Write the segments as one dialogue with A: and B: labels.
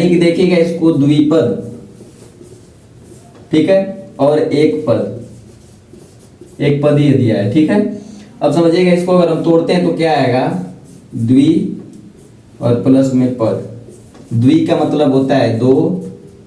A: यानी कि देखिएगा इसको द्विपद, ठीक है, और एक पद ही दिया है, ठीक है। अब समझिएगा इसको अगर हम तोड़ते हैं तो क्या आएगा, द्वि और प्लस में पद। द्वि का मतलब होता है दो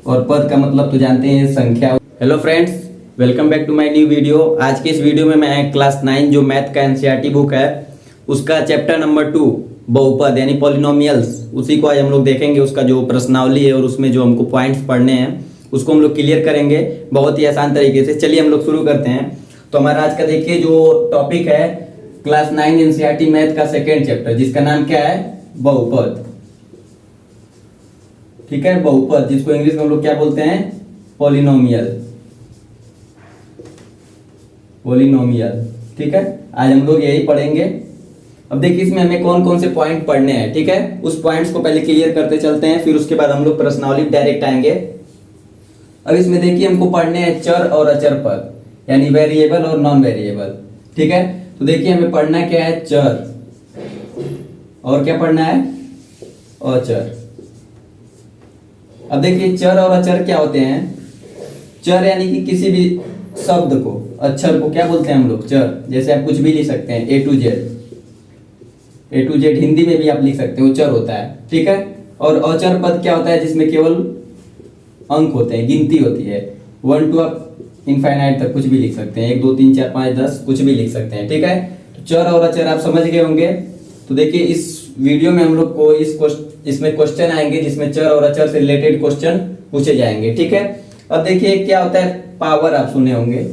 A: और पद का मतलब तो जानते हैं संख्या। Hello friends, welcome back to my new video. आज के इस वीडियो में मैं क्लास 9 जो मैथ का एनसीईआरटी बुक है उसका चैप्टर नंबर 2 बहुपद यानी पॉलिनोमियल्स, उसी को आज हम लोग देखेंगे। उसका जो प्रश्नावली है और उसमें जो हमको पॉइंट्स पढ़ने हैं उसको हम लोग क्लियर करेंगे बहुत ही आसान तरीके से। चलिए हम लोग शुरू करते हैं। तो हमारा आज का देखिए जो टॉपिक है क्लास 9 एनसीईआरटी मैथ का सेकेंड चैप्टर, जिसका नाम क्या है, बहुपद, ठीक है। बहुपद जिसको इंग्लिश में हम लोग क्या बोलते हैं, पॉलिनोमियल, ठीक है। आज हम लोग यही पढ़ेंगे। अब देखिए इसमें हमें कौन कौन से पॉइंट पढ़ने हैं, ठीक है। उस पॉइंट्स को पहले क्लियर करते चलते हैं, फिर उसके बाद हम लोग प्रश्नावली डायरेक्ट आएंगे। अब इसमें देखिए हमको पढ़ने हैं चर और अचर पद, यानी वेरिएबल और नॉन वेरिएबल, ठीक है। तो देखिए हमें पढ़ना क्या है, चर, और क्या पढ़ना है, अचर। अब देखिए चर और अचर क्या होते हैं। चर यानी कि किसी भी शब्द को, अक्षर को क्या बोलते हैं हम लोग, चर। जैसे आप कुछ भी लिख सकते हैं, ए टू जेड हिंदी में भी आप लिख सकते हैं, वो चर होता है, ठीक है। और अचर पद क्या होता है, जिसमें केवल अंक होते हैं, गिनती होती है। 1 to आप इनफाइनाइट तक कुछ भी लिख सकते हैं, 1 2 3 4 5 10 कुछ भी लिख सकते हैं, ठीक है। तो चर और अचर आप समझ गए होंगे। तो देखिए इस वीडियो में हम लोग को इसमें क्वेश्चन आएंगे जिसमें चर और अचर से रिलेटेड क्वेश्चन पूछे जाएंगे, ठीक है। अब देखिए क्या होता है पावर, आप सुने होंगे।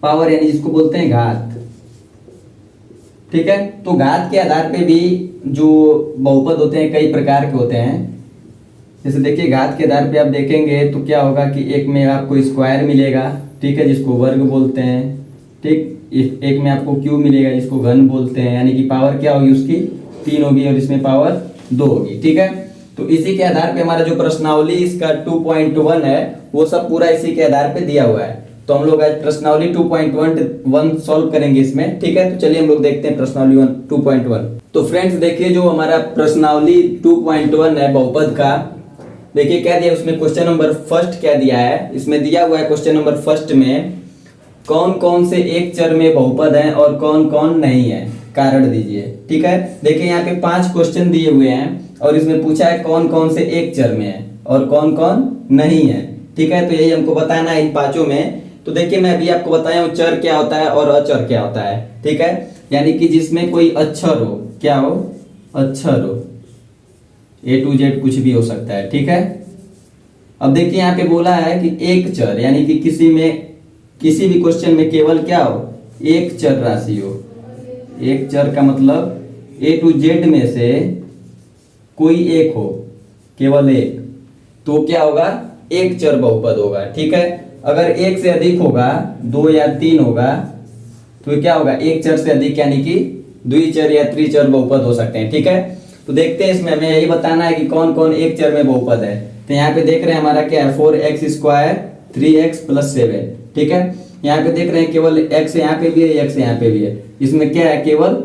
A: पावर यानी जिसको बोलते हैं घात, ठीक है। तो घात के आधार पे भी जो बहुपद होते हैं कई प्रकार के होते हैं। जैसे देखिए घात के आधार पे आप देखेंगे तो क्या होगा कि एक में आपको स्क्वायर मिलेगा, ठीक है, जिसको वर्ग बोलते हैं, ठीक। एक में आपको क्यूब मिलेगा जिसको घन बोलते हैं, यानी कि पावर क्या होगी उसकी 3 होगी और इसमें पावर 2 होगी, ठीक है। तो इसी के आधार पे हमारा जो प्रश्नावली इसका 2.1 है वो सब पूरा इसी के आधार पे दिया हुआ है। तो हम लोग आज प्रश्नावली 2.1 सॉल्व करेंगे इसमें, ठीक है। तो चलिए हम लोग देखते हैं प्रश्नावली 2.1। तो फ्रेंड्स देखिए जो हमारा प्रश्नावली 2.1 है बहुपद का, देखिए क्या दिया उसमें, क्वेश्चन नंबर फर्स्ट क्या दिया है, इसमें दिया हुआ है क्वेश्चन नंबर फर्स्ट में कौन कौन से एक चर में बहुपद हैं और कौन कौन नहीं है, कारण दीजिए, ठीक है। देखिए यहाँ पे 5 क्वेश्चन दिए हुए हैं और इसमें पूछा है कौन कौन से एक चर में है और कौन कौन नहीं है, ठीक है। तो यही हमको बताना है इन पांचों में। तो देखिए मैं अभी आपको बताया हूँ चर क्या होता है और अचर क्या होता है, ठीक है। यानी कि जिसमें कोई अक्षर हो, क्या हो, अक्षर हो, A to Z कुछ भी हो सकता है, ठीक है। अब देखिए यहाँ पे बोला है कि एक चर, यानी कि किसी भी क्वेश्चन में केवल क्या हो, एक चर राशि हो। एक चर का मतलब A to Z में से कोई एक हो, केवल एक, तो क्या होगा, एक चर बहुपद होगा, ठीक है। अगर एक से अधिक होगा, 2 या 3 होगा, तो क्या होगा, एक चर से अधिक, यानी कि द्विचर या त्रिचर बहुपद हो सकते हैं, ठीक है। तो देखते हैं इसमें हमें यही बताना है कि कौन कौन एक चर में बहुपद है। तो यहाँ पे देख रहे हैं हमारा क्या है, 4x² 3x + 7, ठीक है। यहाँ पे देख रहे हैं केवल x यहाँ पे भी है, x यहाँ पे भी है, इसमें क्या है, केवल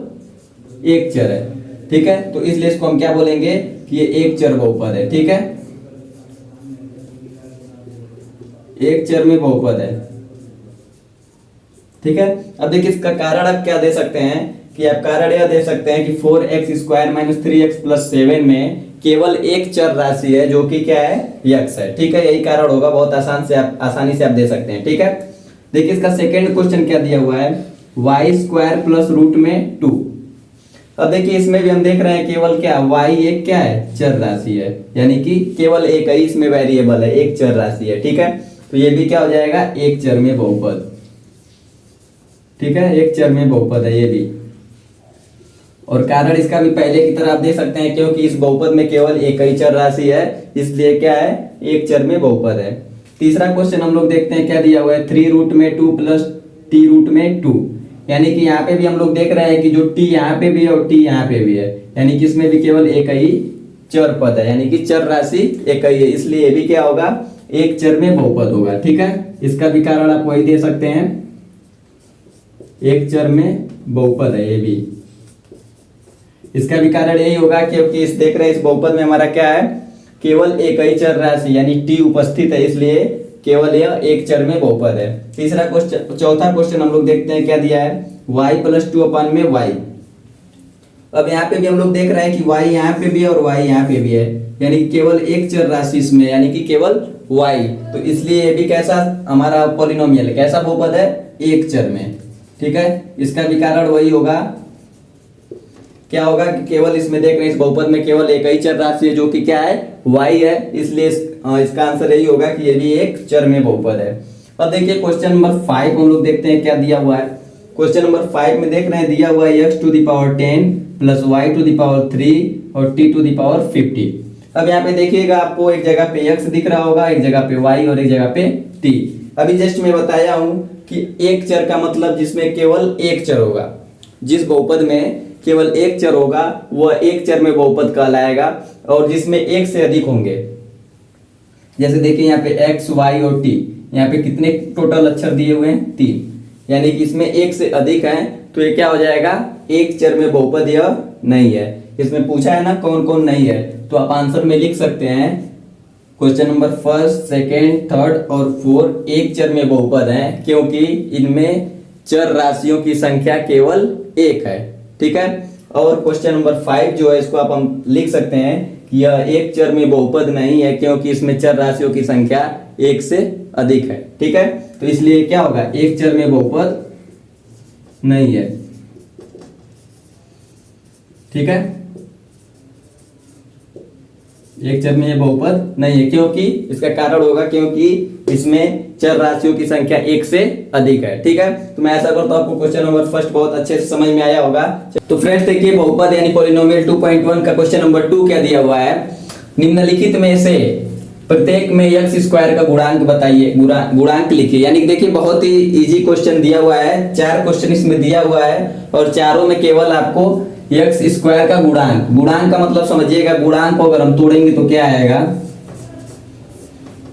A: एक चर है, ठीक है। तो इसलिए इसको हम क्या बोलेंगे कि ये एक चर बहुपद है, ठीक है, एक चर में बहुपद है, ठीक है। अब देखिए इसका कारण आप क्या दे सकते हैं कि आप कारण यह दे सकते हैं कि 4x² - 3x + 7 में केवल एक चर राशि है जो कि क्या है, x है, ठीक है। यही कारण होगा, बहुत आसानी से आप दे सकते हैं, ठीक है। देखिए इसका सेकंड क्वेश्चन क्या दिया हुआ है, y² + √2। अब देखिए इसमें भी हम देख रहे हैं केवल क्या, y एक क्या है, चर राशि है, यानी कि केवल एक ही इसमें वेरिएबल है, एक चर राशि है, ठीक है। तो ये भी क्या हो जाएगा, एक चर में बहुपद, ठीक है, एक चर में बहुपद है ये भी। और कारण इसका भी पहले की तरह आप दे सकते हैं, क्योंकि इस बहुपद में केवल एक ही चर राशि है, इसलिए क्या है, एक चर में बहुपद है। तीसरा क्वेश्चन हम लोग देखते हैं क्या दिया हुआ है, 3√2 + t√2, यानी कि यहाँ पे भी हम लोग देख रहे हैं कि जो t यहाँ पे भी है और t यहाँ पे भी है, यानी कि इसमें भी केवल एक ही चर पद है, यानी कि चर राशि एक ही है, इसलिए ये भी क्या होगा, एक चर में बहुपद होगा, ठीक है। इसका भी कारण आप वही दे सकते हैं, एक चर में बहुपद है ये भी। इसका भी कारण यही होगा क्योंकि इस देख रहे हैं इस बहुपद में हमारा क्या है केवल एक ही चर राशि यानी टी उपस्थित है, इसलिए केवल यह एक चर में बहुपद है। तीसरा क्वेश्चन, चौथा क्वेश्चन हम लोग देखते हैं क्या दिया है, y + 2 अपान में y। अब यहाँ पे भी हम लोग देख रहे हैं कि y यहाँ पे भी है और y यहाँ पे भी है, यानी केवल एक चर राशि इसमें, यानी कि केवल y, तो इसलिए ये भी कैसा हमारा पॉलिनोमियल है, कैसा बहुपद है, एक चर में। ठीक है, इसका भी कारण वही होगा, क्या होगा कि केवल इसमें देख रहे हैं इस बहुपद में केवल एक ही चर राशि है जो कि क्या है, y है, इसलिए इसका आंसर यही होगा कि ये भी एक चर में बहुपद है। अब देखिए क्वेश्चन नंबर 5 हम लोग देखते हैं क्या दिया हुआ है। क्वेश्चन नंबर 5 में देख रहे हैं दिया हुआ है x⁻10 + y⁻3 और t⁻50। अब यहाँ पे देखिएगा आपको एक जगह पे x दिख रहा होगा, एक जगह पे y और एक जगह पे t। अभी जस्ट मैं बताया हूं कि एक चर का मतलब जिसमें केवल एक चर होगा, जिस बहुपद में केवल एक चर होगा वह एक चर में बहुपद कहलाएगा, और जिसमें एक से अधिक होंगे, जैसे देखिए यहाँ पे x, y और t, यहाँ पे कितने टोटल अक्षर दिए हुए हैं, 3, यानी कि इसमें एक से अधिक है, तो ये क्या हो जाएगा, एक चर में बहुपद यह नहीं है। इसमें पूछा है ना कौन कौन नहीं है, तो आप आंसर में लिख सकते हैं क्वेश्चन नंबर 1, 2, 3 और 4 एक चर में बहुपद हैं, क्योंकि इनमें चर राशियों की संख्या केवल एक है। ठीक है, और क्वेश्चन नंबर 5 जो है इसको आप हम लिख सकते हैं कि यह एक चर में बहुपद नहीं है, क्योंकि इसमें चर राशियों की संख्या एक से अधिक है। ठीक है, तो इसलिए क्या होगा, एक चर में बहुपद नहीं है। ठीक है, एक चर में ये बहुपद नहीं है, क्योंकि इसका कारण होगा क्योंकि इसमें चर राशियों की संख्या एक से अधिक है। ठीक है, तो मैं ऐसा करता हूं आपको क्वेश्चन नंबर 1 बहुत अच्छे से समझ में आया होगा। तो फ्रेंड्स देखिए बहुपद यानी पॉलिनोमियल 2.1 का क्वेश्चन नंबर 2 क्या दिया हुआ है, निम्नलिखित में से प्रत्येक में x² का गुणांक बताइए, गुणांक लिखिए। यानी कि देखिए बहुत ही इजी क्वेश्चन दिया हुआ है, 4 क्वेश्चन इसमें दिया हुआ है और चारों में केवल आपको x² का गुणांक, गुणांक का मतलब समझिएगा, गुणांक को अगर हम तोड़ेंगे तो क्या आएगा,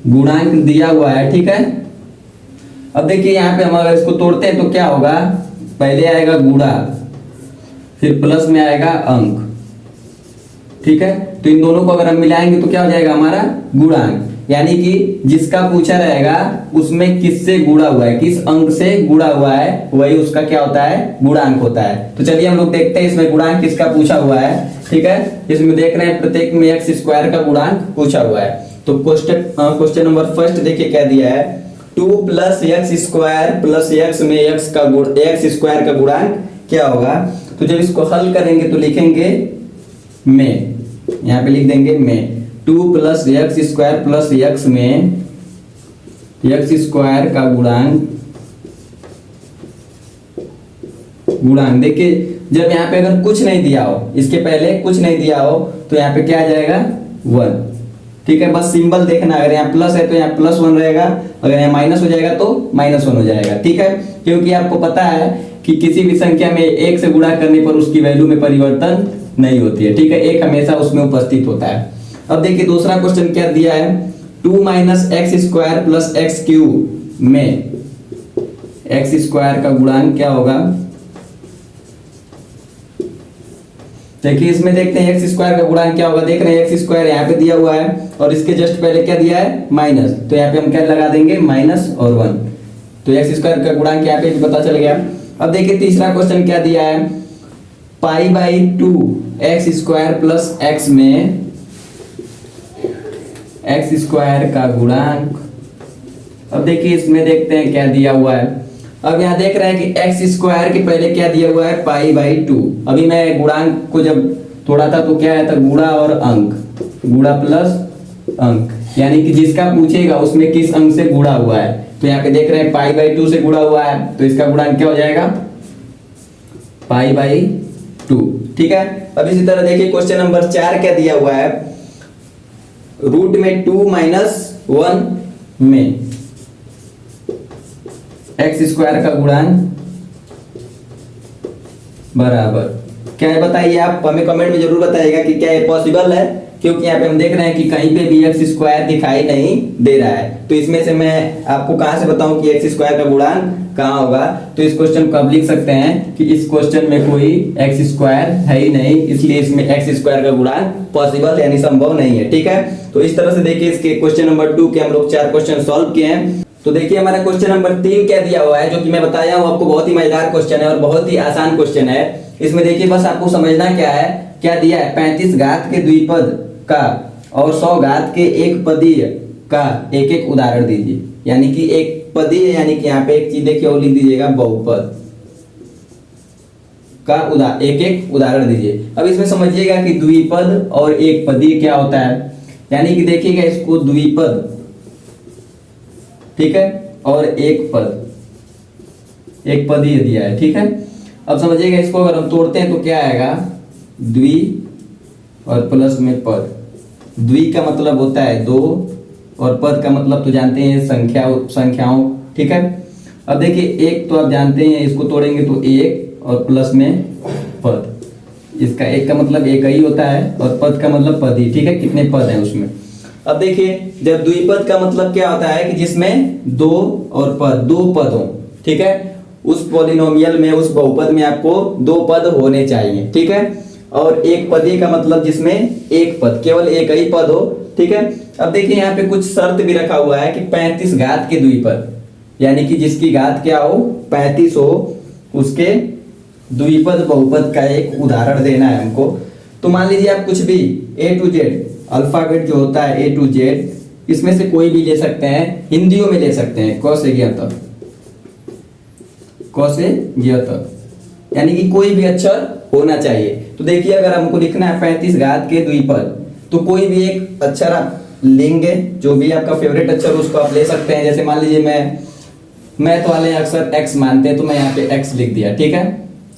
A: गुणांक दिया हुआ है। ठीक है, अब देखिए यहाँ पे हम अगर इसको तोड़ते हैं तो क्या होगा, पहले आएगा गुणा, फिर प्लस में आएगा अंक। ठीक है, तो इन दोनों को अगर हम मिलाएंगे तो क्या हो जाएगा हमारा गुणांक, यानी कि जिसका पूछा रहेगा उसमें किससे गुणा हुआ है, किस अंक से गुणा हुआ है, वही उसका क्या होता है, गुणांक होता है। तो चलिए हम लोग देखते हैं इसमें गुणांक किसका पूछा हुआ है। ठीक है, इसमें देख रहे हैं प्रत्येक में x² का गुणांक पूछा हुआ है। तो क्वेश्चन नंबर 1 देखिए क्या दिया है, 2 + x² + x में x² का गुणांक क्या होगा। तो जब इसको हल करेंगे तो लिखेंगे में, यहाँ पे लिख देंगे में, 2 + x² + x में x² का गुणांक देखिए, जब यहाँ पे अगर कुछ नहीं दिया हो, इसके पहले कुछ नहीं दिया हो, तो यहाँ पे क्या आ जाएगा 1। ठीक है, बस सिंबल देखना, अगर यहाँ प्लस है तो यहाँ +1 रहेगा, अगर यहाँ माइनस हो जाएगा तो -1 हो जाएगा। ठीक है, क्योंकि आपको पता है कि किसी भी संख्या में 1 से गुणा करने पर उसकी वैल्यू में परिवर्तन नहीं होती है। ठीक है, एक हमेशा उसमें उपस्थित होता है। अब देखिए दूसरा क्वेश्चन क्या दिया है, 2 - x² + x³ में x² का गुणांक क्या होगा। देखिए इसमें देखते हैं x² का गुणांक क्या होगा, देख रहे हैं x² यहाँ पे दिया हुआ है और इसके जस्ट पहले क्या दिया है, माइनस, तो यहाँ पे हम क्या लगा देंगे, -1 और 1, तो x² का गुणांक यहाँ पे पता चल गया। अब देखिए तीसरा क्वेश्चन क्या दिया है, π/2 x² + x में x² का गुणांक। अब देखिए इसमें देखते हैं क्या दिया हुआ है। अब यहाँ देख रहे हैं कि x² के पहले क्या दिया हुआ है, π/2। अभी मैं गुणांक को जब तोड़ा था तो क्या आया था, गुणा और अंक, गुणा प्लस अंक, यानी कि जिसका पूछेगा उसमें किस अंक से गुणा हुआ है। तो यहाँ पे देख रहे हैं π/2 से गुणा हुआ है, तो इसका गुणांक क्या हो जाएगा, π/2। ठीक है, अब इसी तरह देखिए क्वेश्चन नंबर 4 क्या दिया हुआ है, रूट में 2 - 1 में x² का गुणांक बराबर क्या है, बताइए आप हमें कमेंट में जरूर बताइएगा कि क्या ये पॉसिबल है क्योंकि यहाँ पे हम देख रहे हैं कि कहीं पे भी एक्स स्क्वायर दिखाई नहीं दे रहा है। तो इसमें से मैं आपको कहाँ से बताऊं कि एक्स स्क्वायर का गुणांक कहाँ होगा? तो इस क्वेश्चन को आप लिख सकते हैं कि इस क्वेश्चन में कोई एक्स स्क्वायर है ही नहीं, इसलिए इसमें एक्स स्क्वायर का गुणांक पॉसिबल यानी संभव नहीं है। ठीक है, तो इस तरह से देखिए इसके क्वेश्चन नंबर 2 के हम लोग 4 क्वेश्चन सॉल्व किए हैं। तो देखिए हमारा क्वेश्चन नंबर 3 क्या दिया हुआ है, जो कि मैं बताया हूँ आपको, बहुत ही मजेदार क्वेश्चन है और बहुत ही आसान क्वेश्चन है। इसमें देखिए बस आपको समझना क्या है, क्या दिया है, 35 घात के द्विपद का और 100 घात के एक पदीय का एक एक उदाहरण दीजिए। यानी कि एक पदीय यानी कि यहाँ पे एक चीज देखिए और लिख दीजिएगा, बहुपद का एक एक उदाहरण दीजिए। अब इसमें समझिएगा कि द्विपद और एक पदीय क्या होता है। यानी कि देखिएगा इसको द्विपद, ठीक है, और एक पदीय दिया है। ठीक है, अब समझिएगा इसको अगर हम तोड़ते हैं तो क्या आएगा, द्वि और प्लस में पद। द्वि का मतलब होता है 2 और पद का मतलब तो जानते हैं संख्याओं। ठीक है, अब देखिए एक तो आप जानते हैं, इसको तोड़ेंगे तो 1 और प्लस में पद। इसका एक का मतलब एक ही होता है और पद का मतलब पद ही। ठीक है, कितने पद हैं उसमें। अब देखिए जब द्विपद का मतलब क्या होता है कि जिसमें 2 और पद, 2 पद हो। ठीक है, उस पॉलिनोमियल में, उस बहुपद में आपको 2 पद होने चाहिए। ठीक है, और एक पदीय का मतलब जिसमें एक पद, केवल एक ही पद हो। ठीक है, अब देखिए यहाँ पे कुछ शर्त भी रखा हुआ है कि 35 घात के द्विपद, यानी कि जिसकी घात क्या हो, 35 हो, उसके द्विपद बहुपद का एक उदाहरण देना है हमको। तो मान लीजिए आप कुछ भी A to Z अल्फाबेट जो होता है A to Z, इसमें से कोई भी ले सकते हैं, हिंदियों में ले सकते हैं, क से ज्ञ तक, क से ज्ञ तक, यानी कि कोई भी अक्षर होना चाहिए। तो देखिए अगर हमको लिखना है 35 घात के द्विपद, तो कोई भी एक अक्षर आप लेंगे, जो भी आपका फेवरेट अक्षर उसको आप ले सकते हैं। जैसे मान लीजिए मैं मैथ वाले अक्षर x मानते हैं तो मैं यहाँ पे x लिख दिया। ठीक है,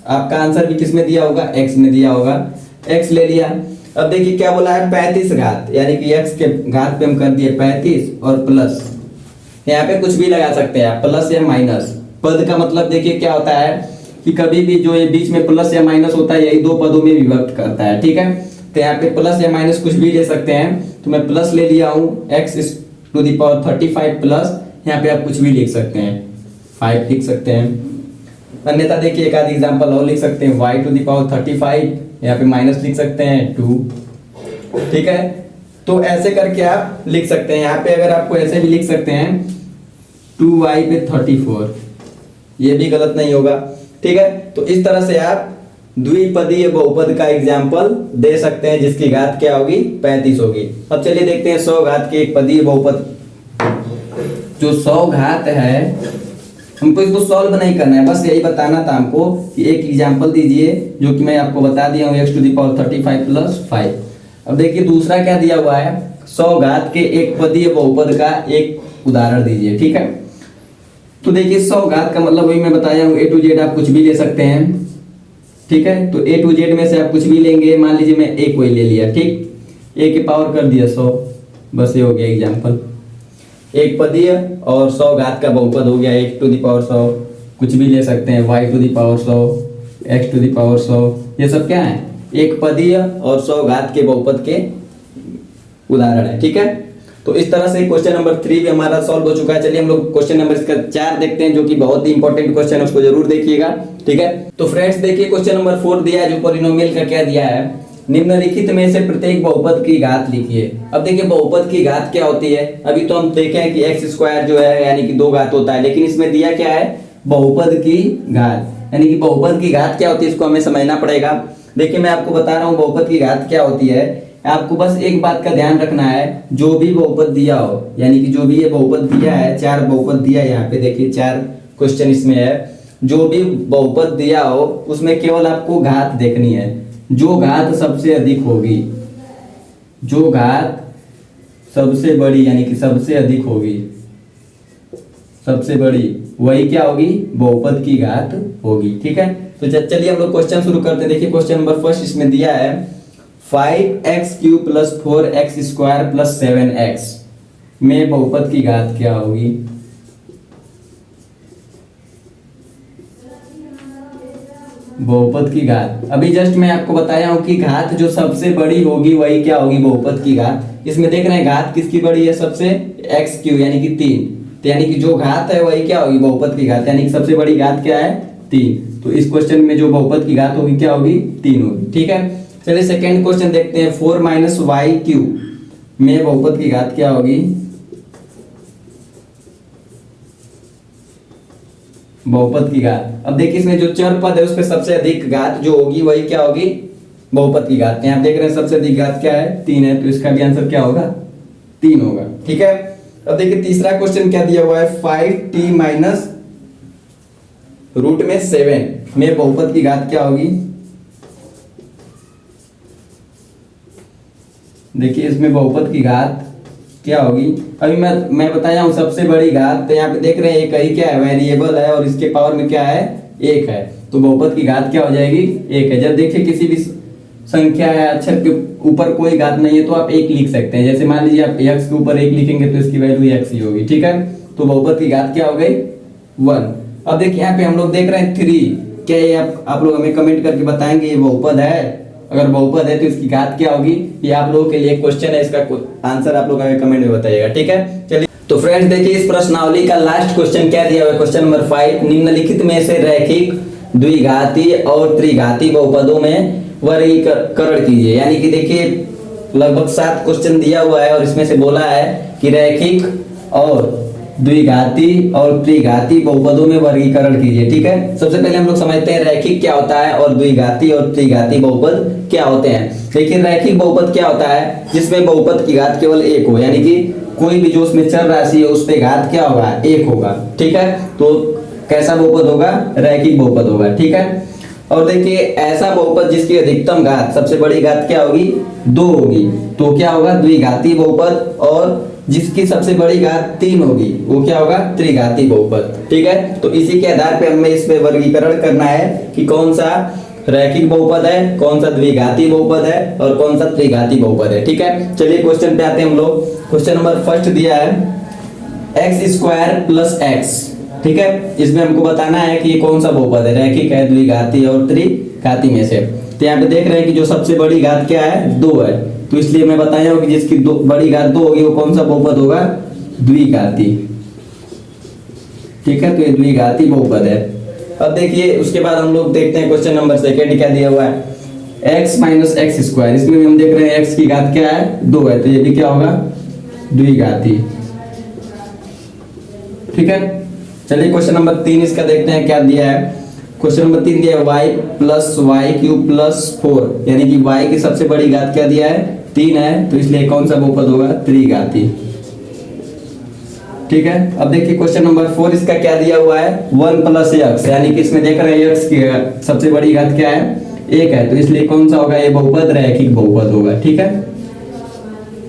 A: आपका आंसर भी किस में दिया होगा, x में दिया होगा, x ले लिया। अब देखिए क्या बोला है, 35 घात, यानी कि x के घात पे हम कर दिए 35 और प्लस, यहाँ पे कुछ भी लगा सकते हैं आप, प्लस या माइनस। पद का मतलब देखिए क्या होता है कि कभी भी जो ये बीच में प्लस या माइनस होता है, यही 2 पदों में विभक्त करता है। ठीक है, तो यहाँ पे प्लस या माइनस कुछ भी ले सकते हैं, तो मैं प्लस ले लिया हूँ, x⁵ प्लस, यहाँ पे आप कुछ भी लिख सकते हैं, 5 लिख सकते हैं। अन्यथा देखिए एक आध एग्जांपल और लिख सकते हैं, y⁵, यहाँ पे माइनस लिख सकते हैं 2। ठीक है, तो ऐसे करके आप लिख सकते हैं। यहाँ पे अगर आपको ऐसे भी लिख सकते हैं 2y पे 34, ये भी गलत नहीं होगा। ठीक है, तो इस तरह से आप द्विपदीय बहुपद का एग्जाम्पल दे सकते हैं जिसकी घात क्या होगी, 35 होगी। अब चलिए देखते हैं 100 घात के एक पदीय बहुपद। जो 100 घात है, हमको इसको सॉल्व नहीं करना है, बस यही बताना था हमको कि एक एग्जाम्पल दीजिए, जो कि मैं आपको बता दिया हूँ, x⁵ प्लस 5। अब देखिए दूसरा क्या दिया हुआ है, 100 घात के एक पदीय बहुपद का एक उदाहरण दीजिए। ठीक है, तो देखिए 100 घात का मतलब वही मैं बताया हूँ, A to Z आप कुछ भी ले सकते हैं। ठीक है, तो A to Z में से आप कुछ भी लेंगे, मान लीजिए मैं A को ही ले लिया। ठीक, A के पावर कर दिया 100, बस ये हो गया एग्जाम्पल। एक पदीय और 100 घात का बहुपद हो गया, x⁴ कुछ भी ले सकते हैं, y⁴ x⁴ ये सब क्या है, एक पदीय और 100 घात के बहुपद के उदाहरण है। ठीक है, तो इस तरह से क्वेश्चन नंबर 3 भी हमारा सॉल्व हो चुका है। चलिए हम लोग क्वेश्चन नंबर इसका 4 देखते हैं, जो कि बहुत ही इंपॉर्टेंट क्वेश्चन है, उसको जरूर देखिएगा। ठीक है, तो फ्रेंड्स देखिए क्वेश्चन नंबर 4 दिया है, जो पॉलिनोमियल का क्या दिया है, निम्नलिखित में से प्रत्येक बहुपद की घात लिखिए। अब देखिए बहुपद की घात क्या होती है, अभी तो हम देखें कि x² जो है यानी कि 2 घात होता है, लेकिन इसमें दिया क्या है, बहुपद की घात, यानी कि बहुपद की घात क्या होती है, इसको हमें समझना पड़ेगा। देखिए मैं आपको बता रहा हूँ बहुपद की घात क्या होती है। आपको बस एक बात का ध्यान रखना है, जो भी बहुपद दिया हो, यानी कि जो भी ये बहुपद दिया है, 4 बहुपद दिया है, यहाँ पे देखिए 4 क्वेश्चन इसमें है, जो भी बहुपद दिया हो उसमें केवल आपको घात देखनी है। जो घात सबसे अधिक होगी, जो घात सबसे बड़ी यानी कि सबसे अधिक होगी, सबसे बड़ी, वही क्या होगी, बहुपद की घात होगी। ठीक है, तो चलिए हम लोग क्वेश्चन शुरू करते हैं। देखिए क्वेश्चन नंबर 1 इसमें दिया है 5x³ + 4x² + 7x में बहुपद की घात क्या होगी। बहुपद की घात। अभी जस्ट मैं आपको बताया हूं कि घात जो सबसे बड़ी होगी वही क्या होगी, बहुपद की घात। इसमें देख रहे हैं घात किसकी बड़ी है सबसे, एक्स क्यू यानी कि 3। तो यानी कि जो घात है वही क्या होगी, बहुपद की घात, यानी कि सबसे बड़ी घात क्या है, 3। तो इस क्वेश्चन में जो बहुपद की घात होगी क्या होगी, 3 होगी। ठीक है, चलिए सेकेंड क्वेश्चन देखते हैं। 4 माइनस वाई क्यू में बहुपद की घात क्या होगी, बहुपद की घात। अब देखिए इसमें जो चर पद है उसपे सबसे अधिक घात जो होगी वही क्या होगी, बहुपद की घात। यहाँ देख रहे हैं सबसे अधिक घात क्या है, 3 है, तो इसका भी आंसर क्या होगा, 3 होगा। ठीक है, अब देखिए तीसरा क्वेश्चन क्या दिया हुआ है, 5t माइनस रूट में 7 में बहुपद की घात क्या होगी। देखिए इसमें बहुपद की घात क्या होगी, अभी मैं बताया हूं सबसे बड़ी घात। तो यहाँ पे देख रहे हैं एक ही क्या है, वेरिएबल है, और इसके पावर में क्या है, 1 है। तो बहुपद की घात क्या हो जाएगी, 1 है। जब देखिए किसी भी संख्या या अक्षर के ऊपर कोई घात नहीं है तो आप 1 लिख सकते हैं। जैसे मान लीजिए आप x के ऊपर 1 लिखेंगे तो इसकी वैल्यू x ही होगी। ठीक है, तो बहुपद की घात क्या हो गई, 1। अब देखिए यहाँ पे हम लोग देख रहे हैं 3। क्या ये आप लोग हमें कमेंट करके बताएंगे ये बहुपद है? अगर बहुपद है तो इसकी घात क्या होगी, ये आप लोगों के लिए क्वेश्चन है, इसका आंसर आप लोग हमें कमेंट में बताइएगा। ठीक है, चलिए तो फ्रेंड्स देखिए इस प्रश्नावली का लास्ट क्वेश्चन क्या दिया हुआ है, क्वेश्चन नंबर 5। निम्नलिखित में से रैखिक द्विघाती और त्रिघाती बहुपदों में वर्गीकरण कीजिए। यानी कि देखिए लगभग 7 क्वेश्चन दिया हुआ है और इसमें से बोला है कि रैखिक और द्विघाती और त्रिघाती बहुपदों में वर्गीकरण कीजिए। ठीक है, सबसे पहले हम लोग समझते हैं रैखिक क्या होता है और द्विघाती और त्रिघाती बहुपद क्या होते हैं। देखिए रैखिक बहुपद क्या होता है, जिसमें बहुपद की घात केवल 1 हो, यानी कि कोई भी जो उसमें चर राशि है उस पे घात क्या होगा, 1 होगा। ठीक है, तो कैसा बहुपद होगा, रैखिक बहुपद होगा। ठीक है, और देखिए ऐसा बहुपद जिसकी अधिकतम घात सबसे बड़ी घात क्या होगी, 2 होगी, तो क्या होगा, द्विघाती बहुपद। और जिसकी सबसे बड़ी घात 3 होगी वो क्या होगा, त्रिघाती बहुपद। ठीक है, तो इसी के आधार पे हमें इसमें वर्गीकरण करना है कि कौन सा रैखिक बहुपद है, कौन सा द्विघाती बहुपद है और कौन सा त्रिघाती बहुपद है। ठीक है, चलिए क्वेश्चन पे आते हैं हम लोग। क्वेश्चन नंबर फर्स्ट दिया है x² प्लस x। ठीक है, इसमें हमको बताना है कि ये कौन सा बहुपद है, रैखिक है, द्विघाती और त्रिघाती में से। तो यहाँ पे देख रहे हैं कि जो सबसे बड़ी घात क्या है, 2 है, तो इसलिए मैं बताया हूं कि जिसकी बड़ी घात 2 होगी वो कौन सा बहुपद होगा, द्विघाती। ठीक है, तो ये द्विघाती बहुपद है। अब देखिए उसके बाद हम लोग देखते हैं क्वेश्चन नंबर सेकंड क्या दिया हुआ है, x माइनस एक्स स्क्वायर। इसमें भी हम देख रहे हैं x की घात क्या है, 2 है, तो ये भी क्या होगा, द्विघाती। ठीक है, चलिए क्वेश्चन नंबर 3 इसका देखते हैं क्या दिया है। क्वेश्चन नंबर 3 दिया है y plus y cube plus 4, यानी कि y की सबसे बड़ी घात क्या दिया है, 3 है, तो इसलिए कौन सा बहुपद होगा, त्रिघाती। ठीक है, अब देखिए क्वेश्चन नंबर 4 इसका क्या दिया हुआ है, 1 प्लस x, यानी कि इसमें देख रहे हैं x की सबसे बड़ी घात क्या है, 1 है, तो इसलिए कौन सा होगा, ये बहुपद रैखिक बहुपद होगा। ठीक है,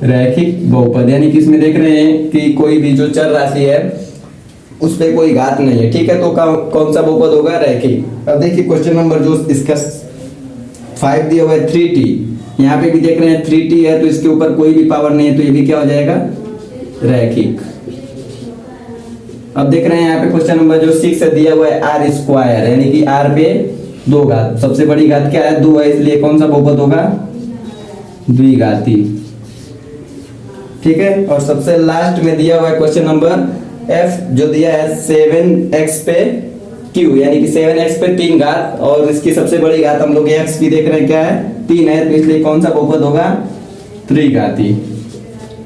A: रैखिक बहुपद, यानी कि इसमें देख रहे हैं कि कोई भी जो चर राशि है उस पे कोई घात नहीं है। ठीक है, तो कौन सा बहुपद होगा, रैखिक। अब देखिए क्वेश्चन नंबर जो इसका 5 दिया हुआ है 3t, यहाँ पे भी देख रहे हैं 3t है, तो इसके ऊपर कोई भी पावर नहीं है, तो ये भी क्या हो जाएगा, रैखिक। अब देख रहे हैं यहाँ पे क्वेश्चन नंबर जो 6 दिया हुआ है r², यानी कि r पे 2 घात, सबसे बड़ी घात क्या है, 2 है, इसलिए कौन सा बहुपद होगा, द्विघाती। ठीक है, और सबसे लास्ट में दिया हुआ है क्वेश्चन नंबर f जो दिया है 7x पे q, यानी कि 7x पे 3 घात, और इसकी सबसे बड़ी घात हम लोग x की देख रहे हैं क्या है, 3 है, तो इसलिए कौन सा बहुपद होगा, त्रिघाती।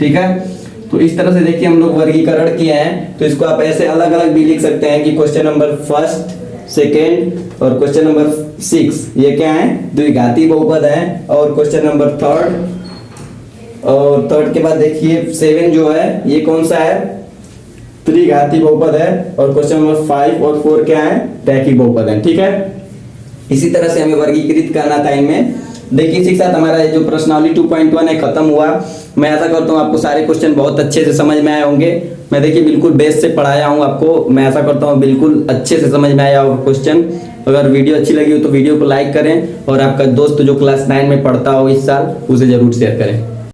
A: ठीक है, तो इस तरह से देखिए हम लोग वर्गीकरण किए हैं। तो इसको आप ऐसे अलग अलग भी लिख सकते हैं कि क्वेश्चन नंबर फर्स्ट, सेकेंड और क्वेश्चन नंबर 6 ये क्या है, द्विघाती बहुपद है, और क्वेश्चन नंबर थर्ड के बाद देखिए 7 जो है ये कौन सा है, त्रिघाती बहुपद है, और क्वेश्चन नंबर 5 और 4 क्या है, रैखिक बहुपद है। ठीक है, इसी तरह से हमें वर्गीकृत करना था इनमें। देखिए इसी के साथ हमारा ये जो प्रश्नावली 2.1 है खत्म हुआ। मैं ऐसा करता हूँ आपको सारे क्वेश्चन बहुत अच्छे से समझ में आए होंगे। मैं देखिए बिल्कुल बेस से पढ़ाया हूँ आपको, मैं ऐसा करता हूँ बिल्कुल अच्छे से समझ में आया होगा क्वेश्चन। अगर वीडियो अच्छी लगी हो तो वीडियो को लाइक करें, और आपका दोस्त जो क्लास 9 में पढ़ता हो इस साल उसे जरूर शेयर करें।